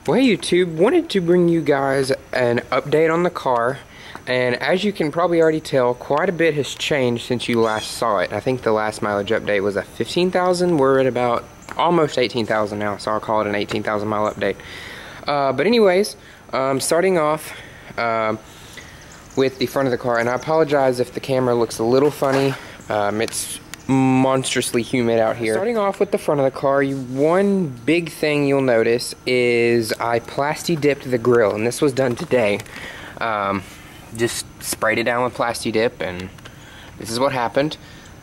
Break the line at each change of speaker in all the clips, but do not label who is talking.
Well, hey YouTube, wanted to bring you guys an update on the car, and as you can probably already tell, quite a bit has changed since you last saw it. I think the last mileage update was at 15,000. We're at about almost 18,000 now, so I'll call it an 18,000 mile update. But anyways, starting off with the front of the car, and I apologize if the camera looks a little funny. It's monstrously humid out here. Starting off with the front of the car, one big thing you'll notice is I plasti dipped the grill, and this was done today. Just sprayed it down with plasti dip, and this is what happened.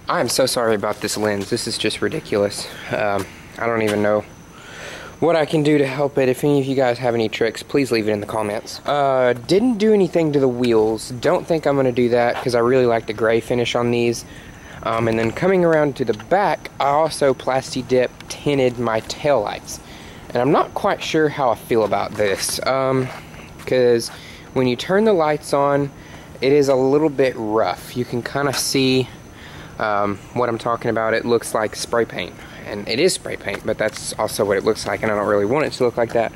I am so sorry about this lens. This is just ridiculous. I don't even know what I can do to help it. If any of you guys have any tricks, please leave it in the comments. Didn't do anything to the wheels. Don't think I'm gonna do that because I really like the gray finish on these. And then coming around to the back, I also plasti dip tinted my taillights. And I'm not quite sure how I feel about this. Because when you turn the lights on, it is a little bit rough. You can kind of see what I'm talking about. It looks like spray paint. And it is spray paint, but that's also what it looks like, and I don't really want it to look like that.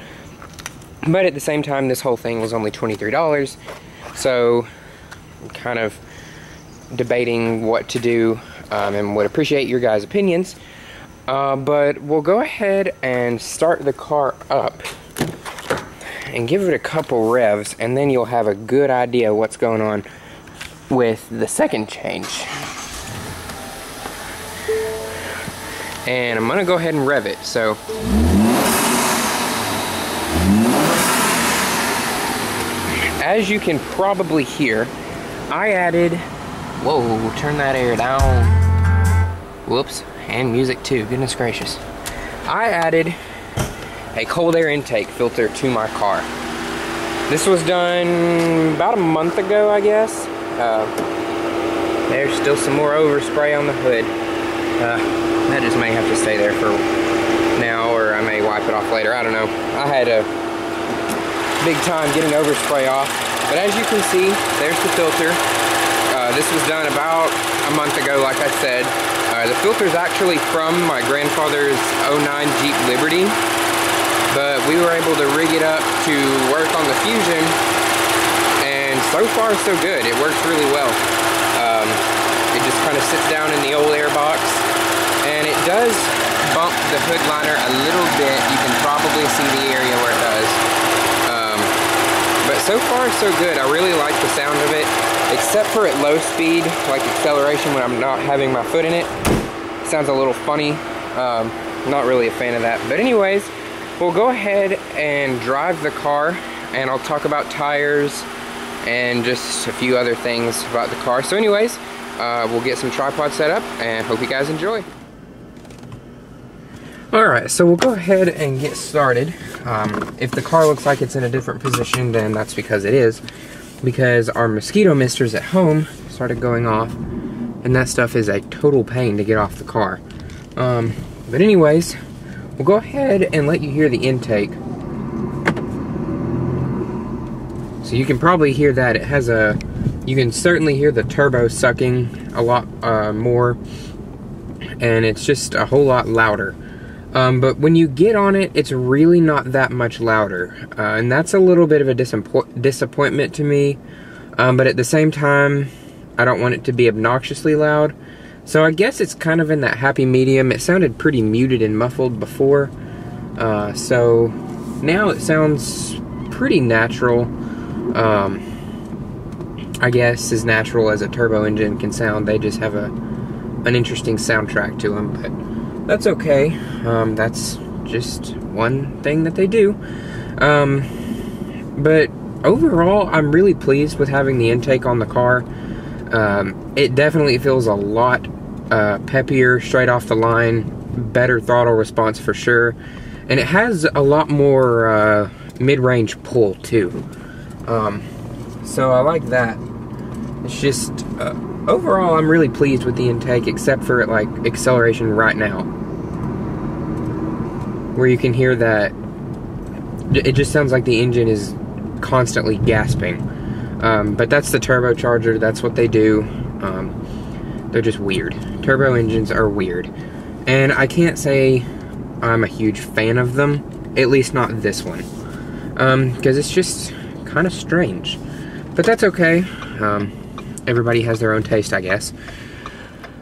But at the same time, this whole thing was only $23. So I'm kind of debating what to do, and would appreciate your guys' opinions. But we'll go ahead and start the car up and give it a couple revs, and then you'll have a good idea what's going on with the second change. And I'm gonna go ahead and rev it. So as you can probably hear, I added, whoa, turn that air down. Whoops, and music too, goodness gracious. I added a cold air intake filter to my car. This was done about a month ago, I guess. There's still some more overspray on the hood. That just may have to stay there for now, or I may wipe it off later, I don't know. I had a big time getting overspray off, but as you can see, there's the filter. This was done about a month ago, like I said. The filter's actually from my grandfather's 09 Jeep Liberty, but we were able to rig it up to work on the Fusion, and so far so good. It works really well. It just kind of sits down in the old air box, and it does bump the hood liner a little bit. You can probably see the area where it does. But so far so good. I really like the sound of it, except for at low speed, like acceleration when I'm not having my foot in it. It sounds a little funny. Not really a fan of that. But anyways, we'll go ahead and drive the car, and I'll talk about tires and just a few other things about the car. So anyways, we'll get some tripod set up, and hope you guys enjoy. Alright, so we'll go ahead and get started. If the car looks like it's in a different position, then that's because it is. Because our mosquito misters at home started going off, and that stuff is a total pain to get off the car. But anyways, we'll go ahead and let you hear the intake. So you can probably hear that it has a, you can certainly hear the turbo sucking a lot more, and it's just a whole lot louder. But when you get on it, it's really not that much louder, and that's a little bit of a disappointment to me, but at the same time, I don't want it to be obnoxiously loud, so I guess it's kind of in that happy medium. It sounded pretty muted and muffled before, so now it sounds pretty natural, I guess as natural as a turbo engine can sound. They just have an interesting soundtrack to them, but that's okay. That's just one thing that they do. But overall, I'm really pleased with having the intake on the car. It definitely feels a lot peppier, straight off the line, better throttle response for sure. And it has a lot more mid-range pull too. So I like that. It's just, overall, I'm really pleased with the intake, except for like acceleration right now, where you can hear that it just sounds like the engine is constantly gasping. But that's the turbocharger. That's what they do. They're just weird. Turbo engines are weird, and I can't say I'm a huge fan of them, at least not this one. because it's just kind of strange. But that's okay. Everybody has their own taste, I guess.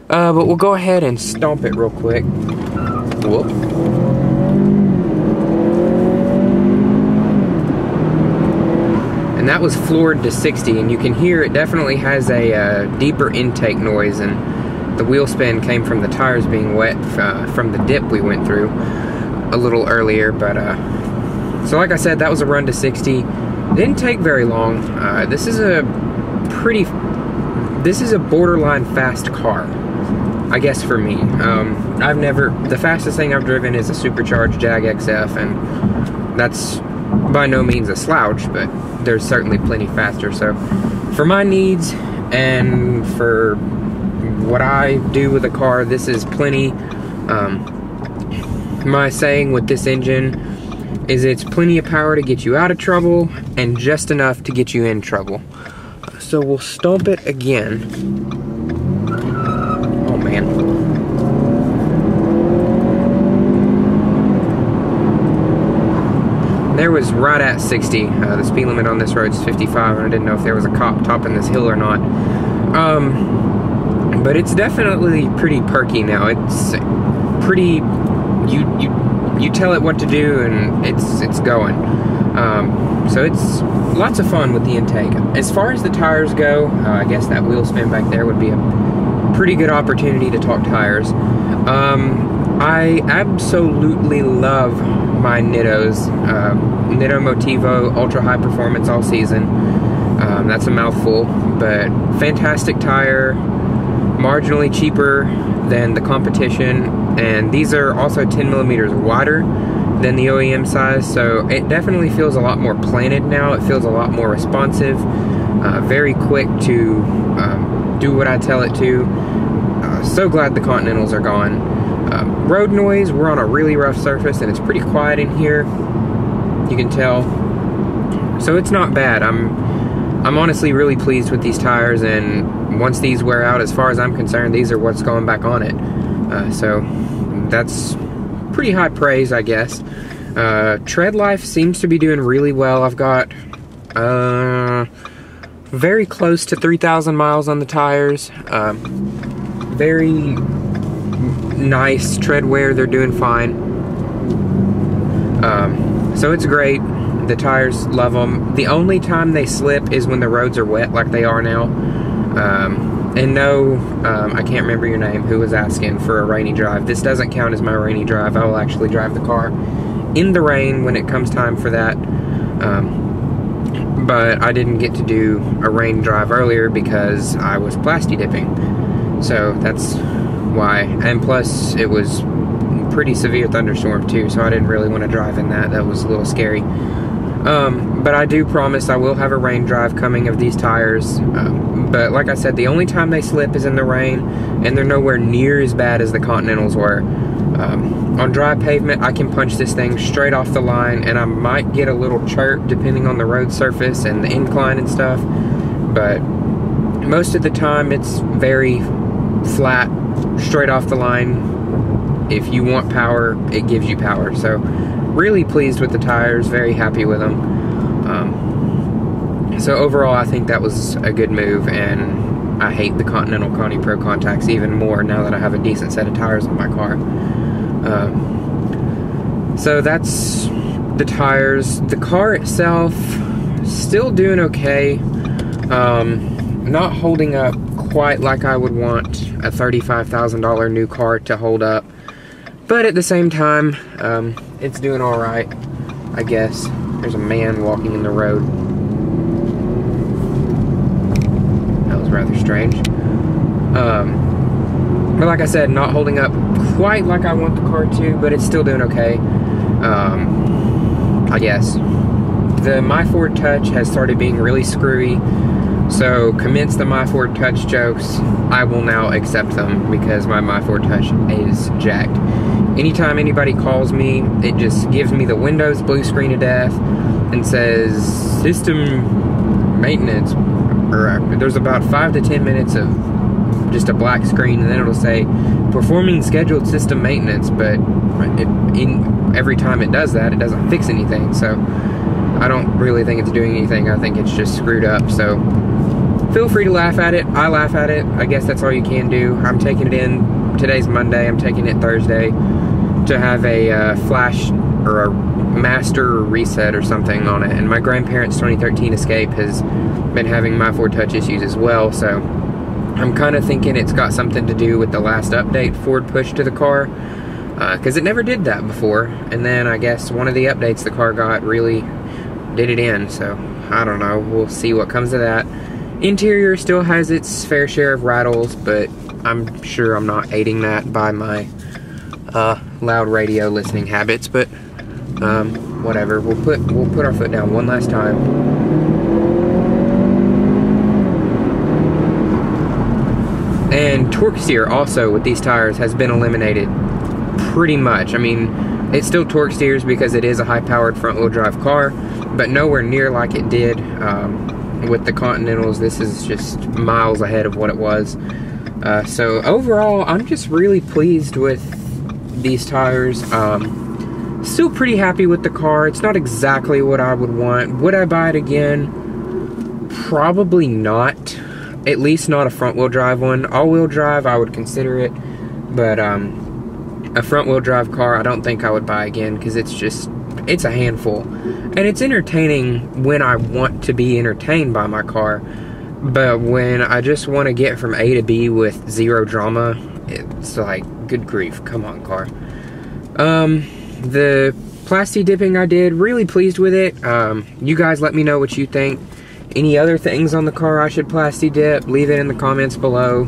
But we'll go ahead and stomp it real quick. Whoop. And that was floored to 60, and you can hear it definitely has a deeper intake noise, and the wheel spin came from the tires being wet from the dip we went through a little earlier. But so like I said, that was a run to 60. Didn't take very long. This is a borderline fast car, I guess, for me. The fastest thing I've driven is a supercharged Jag XF, and that's by no means a slouch, but there's certainly plenty faster. So for my needs and for what I do with a car, this is plenty. My saying with this engine is it's plenty of power to get you out of trouble and just enough to get you in trouble. So we'll stomp it again. Oh man. There was right at 60. The speed limit on this road is 55, and I didn't know if there was a cop topping this hill or not. But it's definitely pretty perky now. It's pretty, you tell it what to do and it's going. So it's lots of fun with the intake. As far as the tires go, I guess that wheel spin back there would be a pretty good opportunity to talk tires. I absolutely love my Nittos. Nitto Motivo Ultra High Performance All Season. That's a mouthful, but fantastic tire, marginally cheaper than the competition, and these are also 10 millimeters wider than the OEM size, so it definitely feels a lot more planted now. It feels a lot more responsive, very quick to do what I tell it to. So glad the Continentals are gone. Road noise, we're on a really rough surface and it's pretty quiet in here, you can tell, so it's not bad. I'm honestly really pleased with these tires, and once these wear out, as far as I'm concerned, these are what's going back on it. So that's pretty high praise, I guess. Tread life seems to be doing really well. I've got very close to 3,000 miles on the tires. Very nice tread wear, they're doing fine. So it's great. The tires, love them. The only time they slip is when the roads are wet like they are now. And no, I can't remember your name, who was asking for a rainy drive. This doesn't count as my rainy drive. I will actually drive the car in the rain when it comes time for that. But I didn't get to do a rain drive earlier because I was plasti dipping. So that's why. And plus, it was pretty severe thunderstorm too, so I didn't really want to drive in that. That was a little scary. But I do promise I will have a rain drive coming of these tires. But like I said, the only time they slip is in the rain, and they're nowhere near as bad as the Continentals were. On dry pavement, I can punch this thing straight off the line, and I might get a little chirp depending on the road surface and the incline and stuff. But most of the time, it's very flat, straight off the line. If you want power, it gives you power. So really pleased with the tires, very happy with them. So overall, I think that was a good move, and I hate the Continental Conti Pro contacts even more now that I have a decent set of tires on my car. So that's the tires. The car itself, still doing okay. Not holding up quite like I would want a $35,000 new car to hold up. But at the same time, it's doing all right, I guess. There's a man walking in the road. That was rather strange. But like I said, not holding up quite like I want the car to, but it's still doing okay, I guess. The My Ford Touch has started being really screwy, so commence the My Ford Touch jokes. I will now accept them because my Ford Touch is jacked. Anytime anybody calls me, it just gives me the Windows blue screen of death and says system maintenance. Or there's about 5 to 10 minutes of just a black screen, and then it'll say performing scheduled system maintenance. But every time it does that, it doesn't fix anything. So I don't really think it's doing anything. I think it's just screwed up. So feel free to laugh at it. I laugh at it. I guess that's all you can do. I'm taking it in. Today's Monday. I'm taking it Thursday to have a flash or a master reset or something on it. And my grandparents' 2013 Escape has been having my Ford Touch issues as well. So I'm kind of thinking it's got something to do with the last update Ford pushed to the car. Because it never did that before. And then I guess one of the updates the car got really did it in. So I don't know. We'll see what comes of that. Interior still has its fair share of rattles, but I'm sure I'm not aiding that by my loud radio listening habits. But whatever. We'll put our foot down one last time. And torque steer also with these tires has been eliminated pretty much. I mean, it still torque steers because it is a high-powered front-wheel drive car, but nowhere near like it did with the Continentals. This is just miles ahead of what it was. So overall, I'm just really pleased with these tires. Still pretty happy with the car. It's not exactly what I would want. Would I buy it again? Probably not. At least not a front-wheel drive one. All-wheel drive, I would consider it, but a front-wheel drive car, I don't think I would buy again because it's a handful. And it's entertaining when I want to be entertained by my car, but when I just want to get from A to B with zero drama, it's like, good grief, come on, car. The plasti dipping I did, really pleased with it. You guys let me know what you think. Any other things on the car I should plasti dip, leave it in the comments below.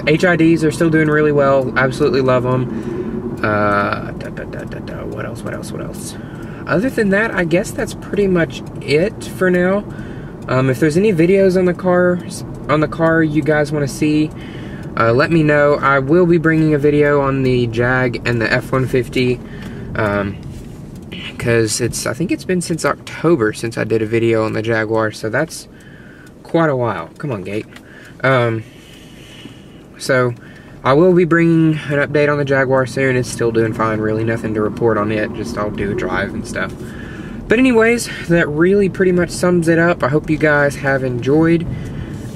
HIDs are still doing really well. Absolutely love them. What else? Other than that, I guess that's pretty much it for now. If there's any videos on the car you guys want to see, let me know. I will be bringing a video on the Jag and the F-150. Because I think it's been since October since I did a video on the Jaguar, so that's quite a while. Come on, Gate. So I will be bringing an update on the Jaguar soon. It's still doing fine, really nothing to report on it, just I'll do a drive and stuff. But anyways, that really pretty much sums it up. I hope you guys have enjoyed.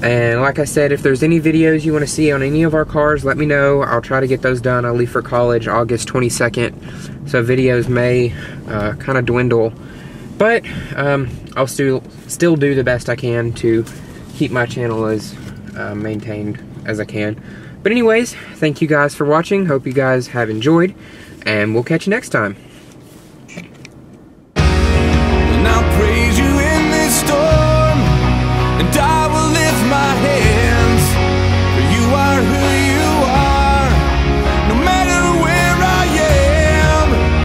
And like I said, if there's any videos you want to see on any of our cars, let me know. I'll try to get those done. I leave for college August 22nd, so videos may kind of dwindle. But I'll still do the best I can to keep my channel as maintained as I can. But anyways, thank you guys for watching. Hope you guys have enjoyed, and we'll catch you next time.